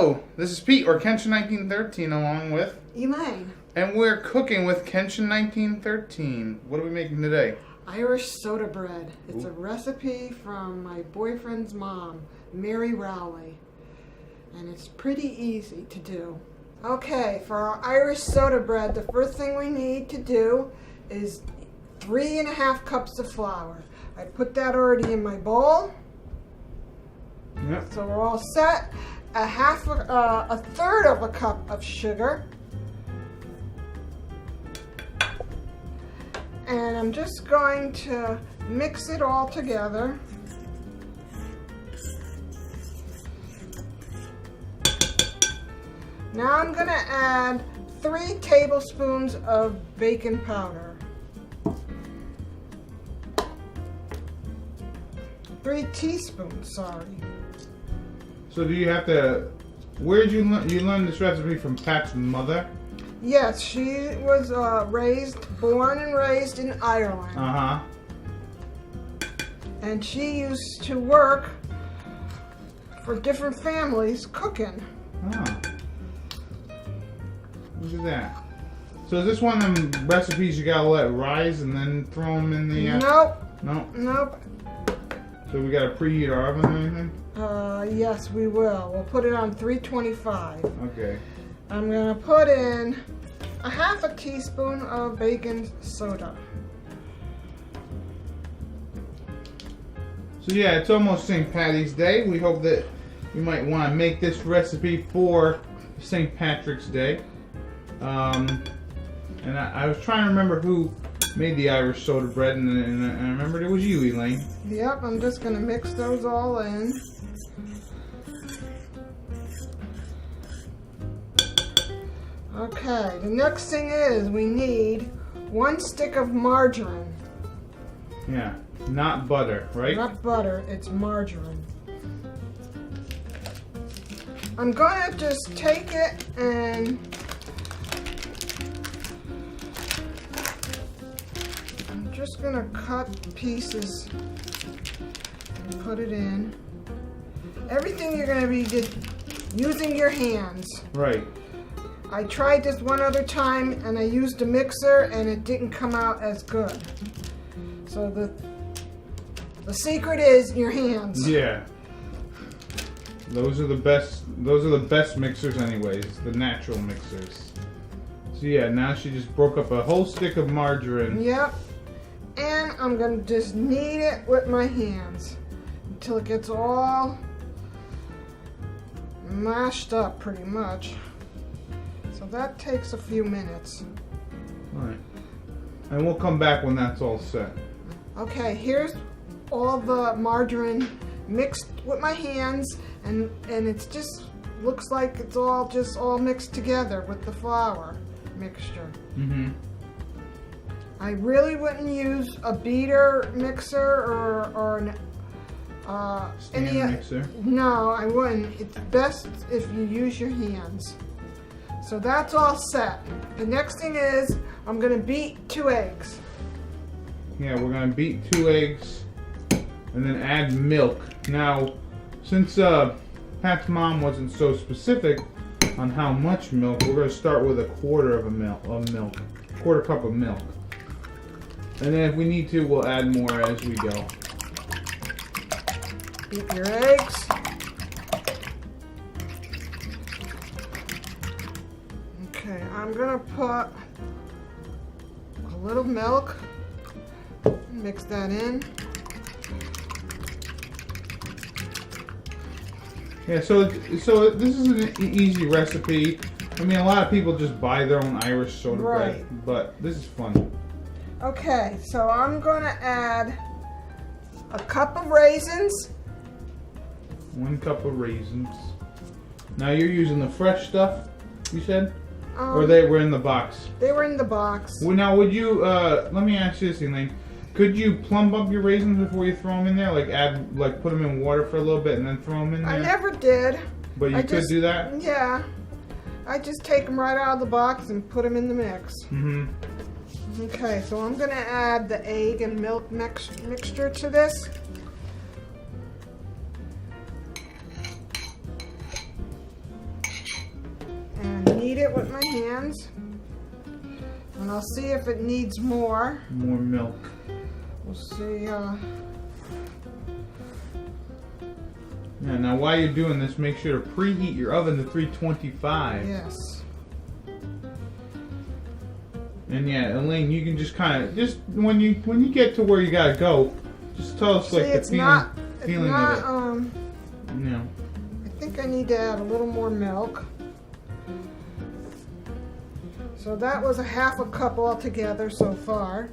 Hello, this is Pete or Kenshin1913 along with Elaine. and we're cooking with Kenshin1913. What are we making today? Irish soda bread. It's Ooh. a recipe from my boyfriend's mom, Mary Rowley. And it's pretty easy to do. Okay, for our Irish soda bread, the first thing we need to do is 3.5 cups of flour. I put that already in my bowl. Yep. So we're all set. A third of a cup of sugar. And I'm just going to mix it all together. Now I'm going to add 3 tablespoons of baking powder. 3 teaspoons, sorry. So do you have to? Where did you learn this recipe from? Pat's mother? Yes, she was born and raised in Ireland. And she used to work for different families cooking. Oh. Look at that. So is this one of them recipes you gotta let rise and then throw them in the... Nope. No? Nope. So we gotta preheat our oven or anything? Yes, we will. We'll put it on 325. Okay. I'm going to put in a half a teaspoon of baking soda. So yeah, it's almost St. Patty's Day. We hope that you might want to make this recipe for St. Patrick's Day. And I was trying to remember who made the Irish soda bread, and I remembered it was you, Elaine. Yep, I'm just going to mix those all in. Okay, the next thing is we need 1 stick of margarine. Yeah, not butter, right? Not butter, it's margarine. I'm going to just take it and I'm just going to cut pieces and put it in. Everything you're going to be just using your hands. Right. I tried this one other time and I used a mixer and it didn't come out as good. So the secret is your hands. Yeah. Those are the best mixers anyways, the natural mixers. So yeah, now she just broke up a whole stick of margarine. Yep. And I'm going to just knead it with my hands until it gets all mashed up pretty much. So that takes a few minutes. Alright. And we'll come back when that's all set. Okay, here's all the margarine mixed with my hands, and it's just looks like it's all mixed together with the flour mixture. I really wouldn't use a beater mixer or an Stand mixer. No, I wouldn't. It's best if you use your hands. So that's all set. The next thing is I'm going to beat 2 eggs. Yeah, we're going to beat 2 eggs and then add milk. Now, since Pat's mom wasn't so specific on how much milk, we're going to start with a quarter cup of milk. And then if we need to, we'll add more as we go. Beat your eggs. Okay, I'm gonna put a little milk, mix that in. Yeah, so this is an easy recipe. I mean, a lot of people just buy their own Irish soda bread, but this is fun. Okay, so I'm gonna add a cup of raisins. 1 cup of raisins. Now you're using the fresh stuff, you said? Or they were in the box? They were in the box. Well, now would you, let me ask you this, Elaine. Could you plumb up your raisins before you throw them in there? Like put them in water for a little bit and then throw them in there? I never did. But you could do that? Yeah. I just take them right out of the box and put them in the mix. Okay, so I'm going to add the egg and milk mixture to this. it with my hands. And I'll see if it needs more. More milk. We'll see. Yeah, now while you're doing this, make sure to preheat your oven to 325. Yes. And yeah, Elaine, you can just kind of, just when you get to where you gotta go, just tell us like the feeling of it. No. I think I need to add a little more milk. So that was a half a cup altogether so far.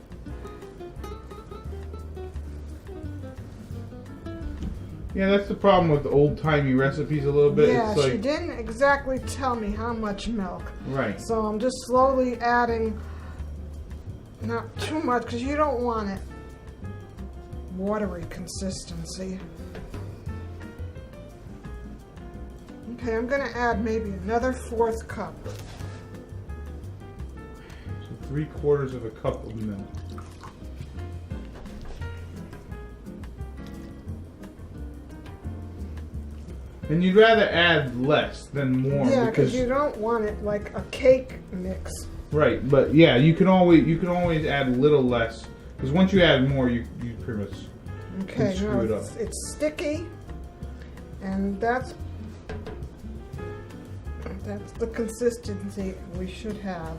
Yeah, that's the problem with old-timey recipes a little bit. Yeah, it's like, she didn't exactly tell me how much milk. Right. So I'm just slowly adding, not too much because you don't want it watery consistency. Okay, I'm going to add maybe another 1/4 cup. So 3/4 of a cup of milk. And you'd rather add less than more. Yeah, because you don't want it like a cake mix. Right, but yeah, you can always add a little less, because once you add more, you pretty much can screw it up. It's sticky, and that's the consistency we should have.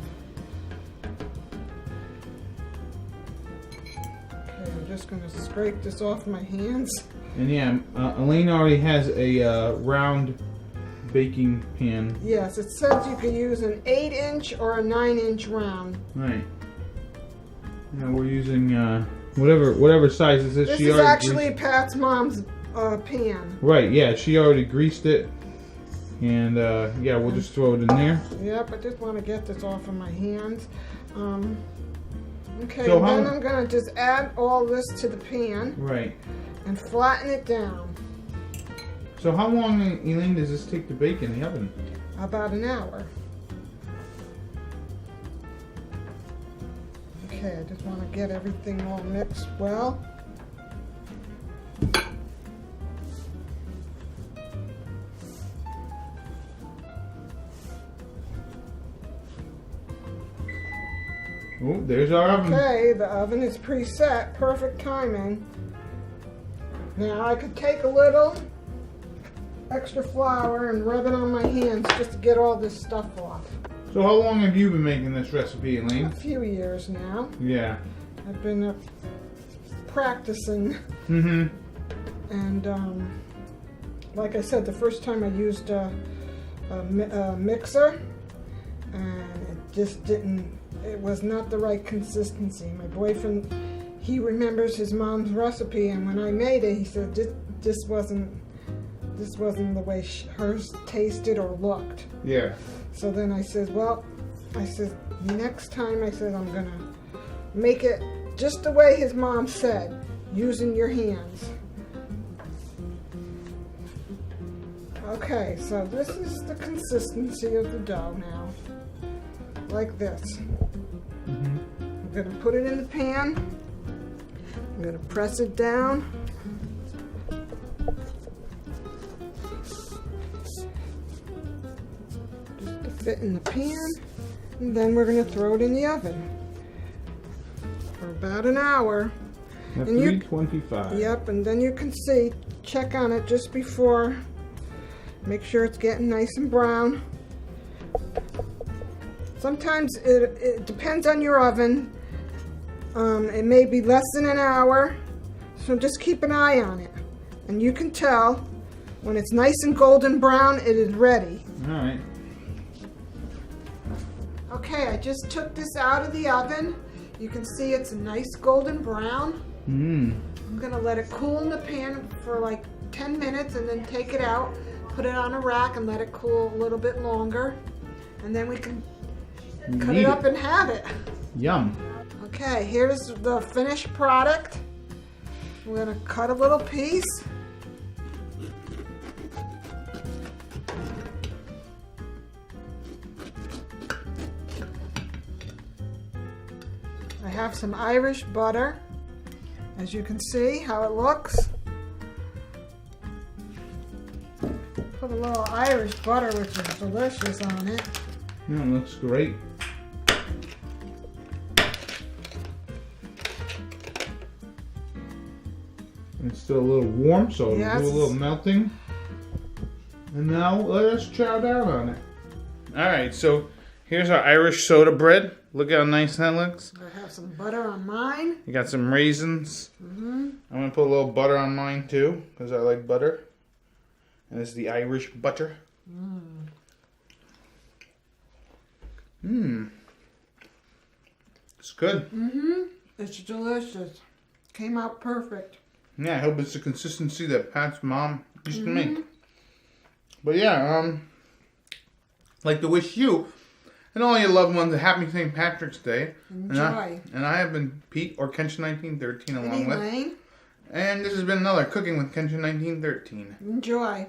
Okay, I'm just going to scrape this off my hands. And yeah, Elaine already has a round baking pan. Yes, it says you can use an 8-inch or a 9-inch round. Right. Now we're using whatever size this is. This is actually Pat's mom's pan. Right. Yeah, she already greased it, and yeah, we'll just throw it in there. Yep. I just want to get this off of my hands. Okay. So then I'm gonna just add all this to the pan. Right. And flatten it down. So how long, Elaine, does this take to bake in the oven? About an hour. Okay, I just want to get everything all mixed well. Oh, there's our oven. Okay, the oven is preset. Perfect timing. Now I could take a little extra flour and rub it on my hands just to get all this stuff off. So how long have you been making this recipe, Elaine? A few years now. Yeah. I've been practicing. Mm-hmm. And like I said, the first time I used a mixer, and it just didn't, it was not the right consistency. My boyfriend, he remembers his mom's recipe, and when I made it, he said this wasn't the way hers tasted or looked. Yeah. So then I said, well, next time, I said, I'm gonna make it just the way his mom said, using your hands. Okay, so this is the consistency of the dough now, like this. Mm-hmm. I'm gonna put it in the pan. I'm gonna press it down. Just to fit in the pan. And then we're gonna throw it in the oven for about an hour. At And 325. Yep, and then you can see, check on it just before. Make sure it's getting nice and brown. Sometimes it depends on your oven. It may be less than an hour, so just keep an eye on it. And you can tell when it's nice and golden brown, it is ready. All right. Okay, I just took this out of the oven. You can see it's a nice golden brown. Mm. I'm gonna let it cool in the pan for like 10 minutes and then take it out, put it on a rack and let it cool a little bit longer. And then we can cut it up and have it. Yum. Okay, here's the finished product. We're gonna cut a little piece. I have some Irish butter. As you can see how it looks. Put a little Irish butter, which is delicious, on it. Yeah, it looks great. And it's still a little warm, so it'll do a little melting. And now let us chow down on it. Alright, so here's our Irish soda bread. Look how nice that looks. I have some butter on mine. You got some raisins. Mm-hmm. I'm going to put a little butter on mine too, because I like butter. And this is the Irish butter. It's good. It's delicious. Came out perfect. Yeah, I hope it's the consistency that Pat's mom used to make. But yeah, like to wish you and all your loved ones a happy St. Patrick's Day. Enjoy. And I have been Pete, or Kenshin1913 along with. Elaine. And this has been another Cooking with Kenshin1913. Enjoy.